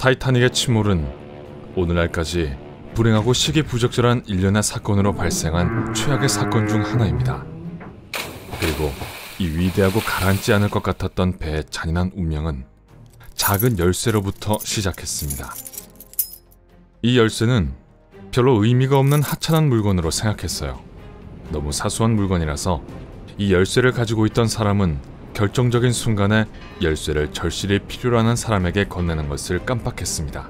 타이타닉의 침몰은 오늘날까지 불행하고 시기부적절한 일련의 사건으로 발생한 최악의 사건 중 하나입니다. 그리고 이 위대하고 가라앉지 않을 것 같았던 배의 잔인한 운명은 작은 열쇠로부터 시작했습니다. 이 열쇠는 별로 의미가 없는 하찮은 물건으로 생각했어요. 너무 사소한 물건이라서 이 열쇠를 가지고 있던 사람은 결정적인 순간에 열쇠를 절실히 필요로 하는 사람에게 건네는 것을 깜빡했습니다.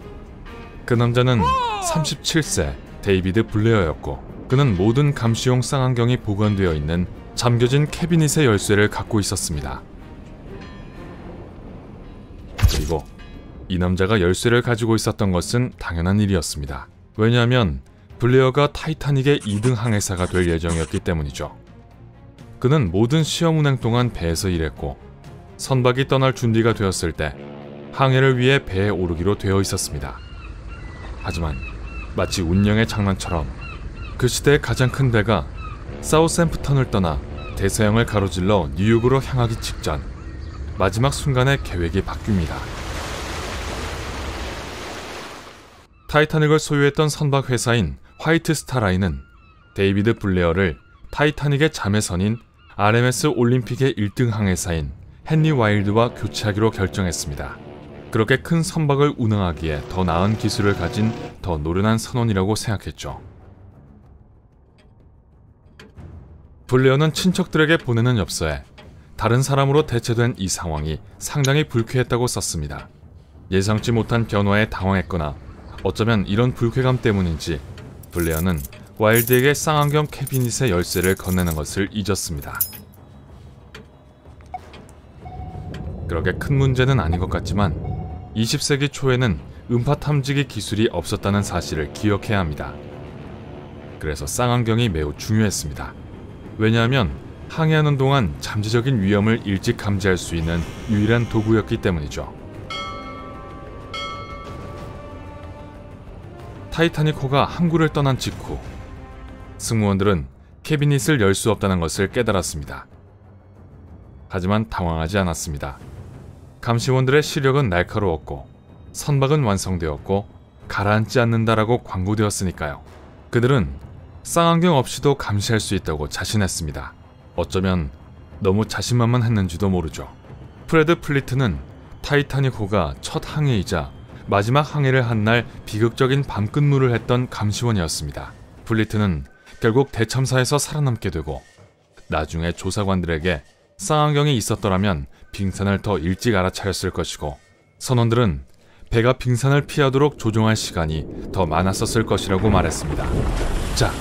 그 남자는 37세 데이비드 블레어였고, 그는 모든 감시용 쌍안경이 보관되어 있는 잠겨진 캐비닛의 열쇠를 갖고 있었습니다. 그리고 이 남자가 열쇠를 가지고 있었던 것은 당연한 일이었습니다. 왜냐하면 블레어가 타이타닉의 2등 항해사가 될 예정이었기 때문이죠. 그는 모든 시험 운행 동안 배에서 일했고, 선박이 떠날 준비가 되었을 때 항해를 위해 배에 오르기로 되어 있었습니다. 하지만 마치 운명의 장난처럼 그 시대의 가장 큰 배가 사우샘프턴을 떠나 대서양을 가로질러 뉴욕으로 향하기 직전 마지막 순간에 계획이 바뀝니다. 타이타닉을 소유했던 선박 회사인 화이트 스타라인은 데이비드 블레어를 타이타닉의 자매선인 RMS 올림픽의 1등 항해사인 헨리 와일드와 교체하기로 결정했습니다. 그렇게 큰 선박을 운항하기에 더 나은 기술을 가진 더 노련한 선원이라고 생각했죠. 블레어는 친척들에게 보내는 엽서에 다른 사람으로 대체된 이 상황이 상당히 불쾌했다고 썼습니다. 예상치 못한 변화에 당황했거나 어쩌면 이런 불쾌감 때문인지 블레어는 와일드에게 쌍안경 캐비닛의 열쇠를 건네는 것을 잊었습니다. 그렇게 큰 문제는 아닌 것 같지만 20세기 초에는 음파 탐지기 기술이 없었다는 사실을 기억해야 합니다. 그래서 쌍안경이 매우 중요했습니다. 왜냐하면 항해하는 동안 잠재적인 위험을 일찍 감지할 수 있는 유일한 도구였기 때문이죠. 타이타닉호가 항구를 떠난 직후 승무원들은 캐비닛을 열 수 없다는 것을 깨달았습니다. 하지만 당황하지 않았습니다. 감시원들의 시력은 날카로웠고 선박은 완성되었고 가라앉지 않는다라고 광고되었으니까요. 그들은 쌍안경 없이도 감시할 수 있다고 자신했습니다. 어쩌면 너무 자신만만했는지도 모르죠. 프레드 플리트는 타이타닉호가 첫 항해이자 마지막 항해를 한 날 비극적인 밤근무를 했던 감시원이었습니다. 플리트는 결국 대참사에서 살아남게 되고 나중에 조사관들에게 쌍안경이 있었더라면 빙산을 더 일찍 알아차렸을 것이고, 선원들은 배가 빙산을 피하도록 조종할 시간이 더 많았었을 것이라고 말했습니다. 자,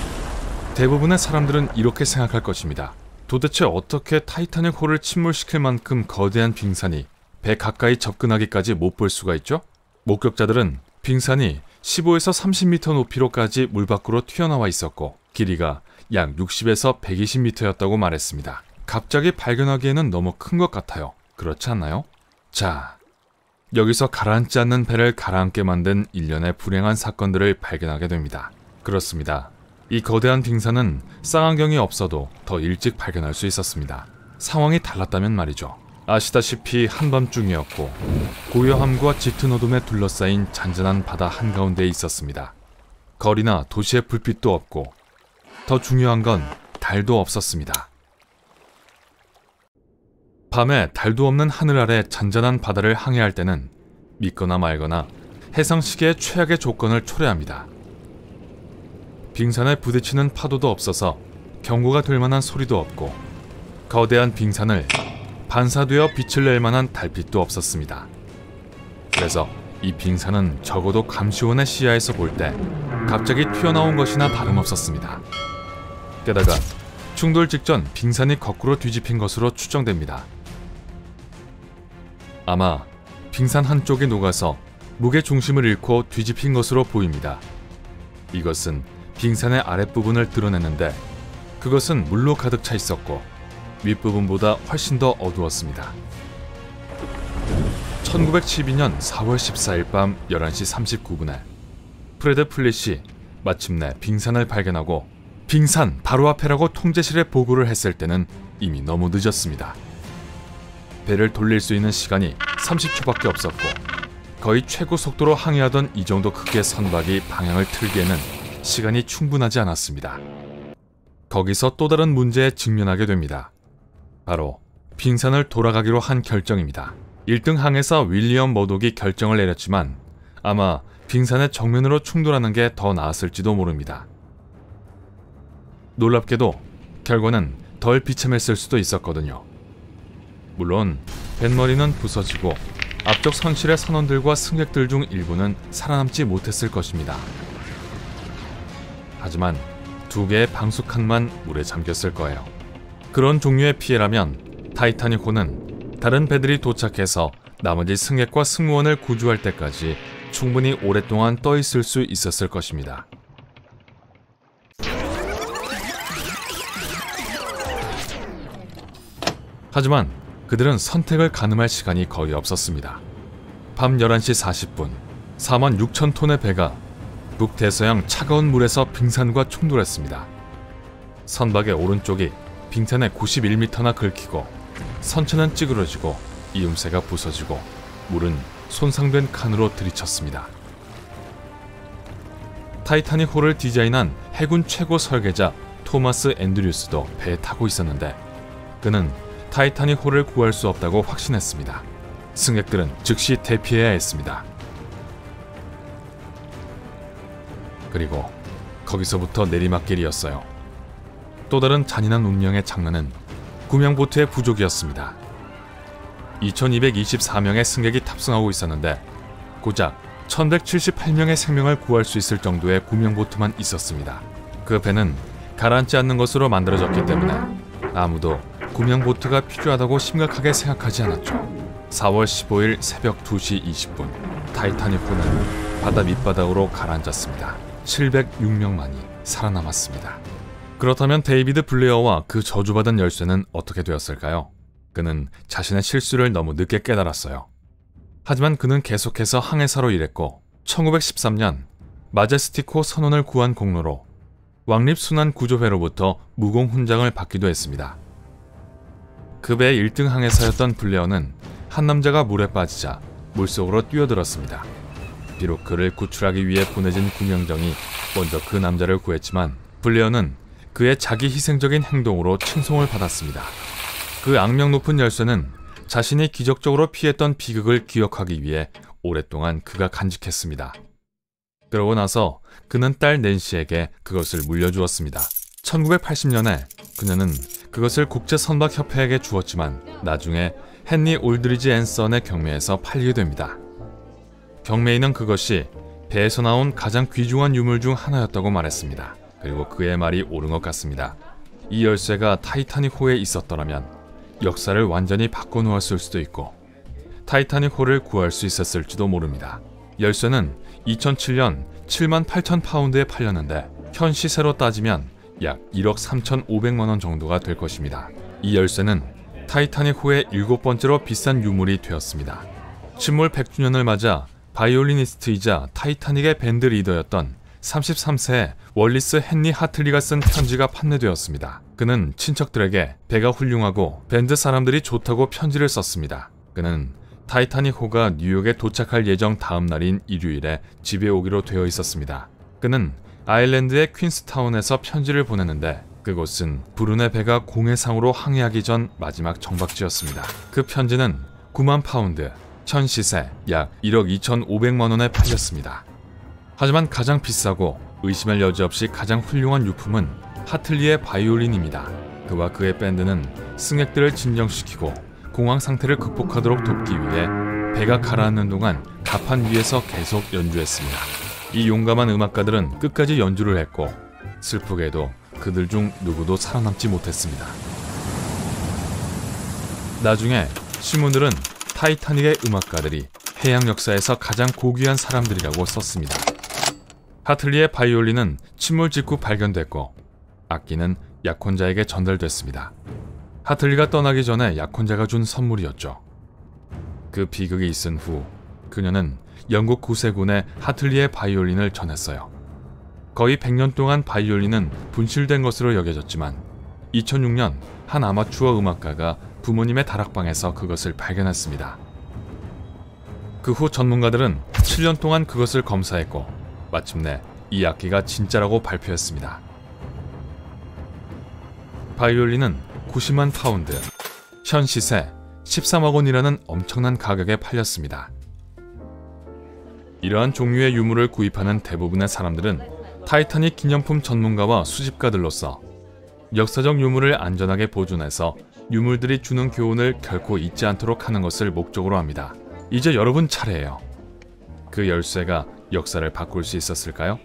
대부분의 사람들은 이렇게 생각할 것입니다. 도대체 어떻게 타이타닉호를 침몰시킬 만큼 거대한 빙산이 배 가까이 접근하기까지 못 볼 수가 있죠? 목격자들은 빙산이 15에서 30m 높이로까지 물 밖으로 튀어나와 있었고 길이가 약 60에서 120m였다고 말했습니다. 갑자기 발견하기에는 너무 큰 것 같아요. 그렇지 않나요? 자, 여기서 가라앉지 않는 배를 가라앉게 만든 일련의 불행한 사건들을 발견하게 됩니다. 그렇습니다. 이 거대한 빙산은 쌍안경이 없어도 더 일찍 발견할 수 있었습니다. 상황이 달랐다면 말이죠. 아시다시피 한밤중이었고 고요함과 짙은 어둠에 둘러싸인 잔잔한 바다 한가운데에 있었습니다. 거리나 도시의 불빛도 없고 더 중요한 건 달도 없었습니다. 밤에 달도 없는 하늘 아래 잔잔한 바다를 항해할 때는 믿거나 말거나 해상시계의 최악의 조건을 초래합니다. 빙산에 부딪히는 파도도 없어서 경고가 될 만한 소리도 없고 거대한 빙산을 반사되어 빛을 낼 만한 달빛도 없었습니다. 그래서 이 빙산은 적어도 감시원의 시야에서 볼 때 갑자기 튀어나온 것이나 다름없었습니다. 게다가 충돌 직전 빙산이 거꾸로 뒤집힌 것으로 추정됩니다. 아마 빙산 한쪽이 녹아서 무게 중심을 잃고 뒤집힌 것으로 보입니다. 이것은 빙산의 아랫부분을 드러내는데 그것은 물로 가득 차 있었고 윗부분보다 훨씬 더 어두웠습니다. 1912년 4월 14일 밤 11시 39분에 프레드 플릿이 마침내 빙산을 발견하고 빙산 바로 앞에라고 통제실에 보고를 했을 때는 이미 너무 늦었습니다. 배를 돌릴 수 있는 시간이 30초밖에 없었고 거의 최고 속도로 항해하던 이 정도 크기의 선박이 방향을 틀기에는 시간이 충분하지 않았습니다. 거기서 또 다른 문제에 직면하게 됩니다. 바로 빙산을 돌아가기로 한 결정입니다. 1등 항해사 윌리엄 머독이 결정을 내렸지만 아마 빙산의 정면으로 충돌하는 게 더 나았을지도 모릅니다. 놀랍게도 결과는 덜 비참했을 수도 있었거든요. 물론 뱃머리는 부서지고 앞쪽 선실의 선원들과 승객들 중 일부는 살아남지 못했을 것입니다. 하지만 2개의 방수칸만 물에 잠겼을 거예요. 그런 종류의 피해라면 타이타닉호는 다른 배들이 도착해서 나머지 승객과 승무원을 구조할 때까지 충분히 오랫동안 떠 있을 수 있었을 것입니다. 하지만 그들은 선택을 가늠할 시간이 거의 없었습니다. 밤 11시 40분, 46,000톤의 배가 북대서양 차가운 물에서 빙산과 충돌했습니다. 선박의 오른쪽이 빙산에 91m나 긁히고 선체는 찌그러지고 이음새가 부서지고 물은 손상된 칸으로 들이쳤습니다. 타이타닉호를 디자인한 해군 최고 설계자 토마스 앤드류스도 배에 타고 있었는데 그는 타이타닉호를 구할 수 없다고 확신했습니다. 승객들은 즉시 대피해야 했습니다. 그리고 거기서부터 내리막길이었어요. 또 다른 잔인한 운명의 장면은 구명보트의 부족이었습니다. 2224명의 승객이 탑승하고 있었는데 고작 1178명의 생명을 구할 수 있을 정도의 구명보트만 있었습니다. 그 배는 가라앉지 않는 것으로 만들어졌기 때문에 아무도 구명보트가 필요하다고 심각하게 생각하지 않았죠. 4월 15일 새벽 2시 20분 타이타닉호는 바다 밑바닥으로 가라앉았습니다. 706명만이 살아남았습니다. 그렇다면 데이비드 블레어와 그 저주받은 열쇠는 어떻게 되었을까요? 그는 자신의 실수를 너무 늦게 깨달았어요. 하지만 그는 계속해서 항해사로 일했고 1913년 마제스티코 선원을 구한 공로로 왕립순환구조회로부터 무공훈장을 받기도 했습니다. 그 배의 1등 항해사였던 블레어는 한 남자가 물에 빠지자 물속으로 뛰어들었습니다. 비록 그를 구출하기 위해 보내진 구명정이 먼저 그 남자를 구했지만 블레어는 그의 자기 희생적인 행동으로 칭송을 받았습니다. 그 악명 높은 열쇠는 자신이 기적적으로 피했던 비극을 기억하기 위해 오랫동안 그가 간직했습니다. 그러고 나서 그는 딸 낸시에게 그것을 물려주었습니다. 1980년에 그녀는 그것을 국제선박협회에게 주었지만 나중에 헨리 올드리지 앤 선의 경매에서 팔리게 됩니다. 경매인은 그것이 배에서 나온 가장 귀중한 유물 중 하나였다고 말했습니다. 그리고 그의 말이 옳은 것 같습니다. 이 열쇠가 타이타닉호에 있었더라면 역사를 완전히 바꿔놓았을 수도 있고 타이타닉호를 구할 수 있었을지도 모릅니다. 열쇠는 2007년 78,000파운드에 팔렸는데 현 시세로 따지면 약 1억 3,500만 원 정도가 될 것입니다. 이 열쇠는 타이타닉호의 7번째로 비싼 유물이 되었습니다. 침몰 100주년을 맞아 바이올리니스트이자 타이타닉의 밴드 리더였던 33세의 월리스 헨리 하틀리가 쓴 편지가 판매되었습니다. 그는 친척들에게 배가 훌륭하고 밴드 사람들이 좋다고 편지를 썼습니다. 그는 타이타닉호가 뉴욕에 도착할 예정 다음 날인 일요일에 집에 오기로 되어 있었습니다. 그는 아일랜드의 퀸스타운에서 편지를 보냈는데 그곳은 불운의 배가 공해상으로 항해하기 전 마지막 정박지였습니다. 그 편지는 9만 파운드, 현 시세 약 1억 2,500만 원에 팔렸습니다. 하지만 가장 비싸고 의심할 여지 없이 가장 훌륭한 유품은 하틀리의 바이올린입니다. 그와 그의 밴드는 승객들을 진정시키고 공황 상태를 극복하도록 돕기 위해 배가 가라앉는 동안 갑판 위에서 계속 연주했습니다. 이 용감한 음악가들은 끝까지 연주를 했고 슬프게도 그들 중 누구도 살아남지 못했습니다. 나중에 신문들은 타이타닉의 음악가들이 해양 역사에서 가장 고귀한 사람들이라고 썼습니다. 하틀리의 바이올린은 침몰 직후 발견됐고 악기는 약혼자에게 전달됐습니다. 하틀리가 떠나기 전에 약혼자가 준 선물이었죠. 그 비극이 있은 후 그녀는 영국 구세군에 하틀리의 바이올린을 전했어요. 거의 100년 동안 바이올린은 분실된 것으로 여겨졌지만 2006년 한 아마추어 음악가가 부모님의 다락방에서 그것을 발견했습니다. 그 후 전문가들은 7년 동안 그것을 검사했고 마침내 이 악기가 진짜라고 발표했습니다. 바이올린은 90만 파운드, 현 시세 13억 원이라는 엄청난 가격에 팔렸습니다. 이러한 종류의 유물을 구입하는 대부분의 사람들은 타이타닉 기념품 전문가와 수집가들로서 역사적 유물을 안전하게 보존해서 유물들이 주는 교훈을 결코 잊지 않도록 하는 것을 목적으로 합니다. 이제 여러분 차례예요. 그 열쇠가 역사를 바꿀 수 있었을까요?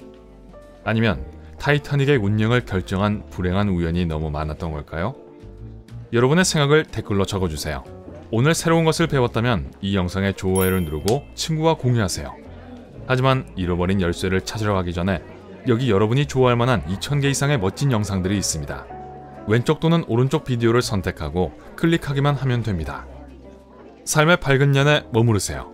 아니면 타이타닉의 운명을 결정한 불행한 우연이 너무 많았던 걸까요? 여러분의 생각을 댓글로 적어주세요. 오늘 새로운 것을 배웠다면 이 영상에 좋아요를 누르고 친구와 공유하세요. 하지만 잃어버린 열쇠를 찾으러 가기 전에 여기 여러분이 좋아할 만한 2000개 이상의 멋진 영상들이 있습니다. 왼쪽 또는 오른쪽 비디오를 선택하고 클릭하기만 하면 됩니다. 삶의 밝은 년에 머무르세요.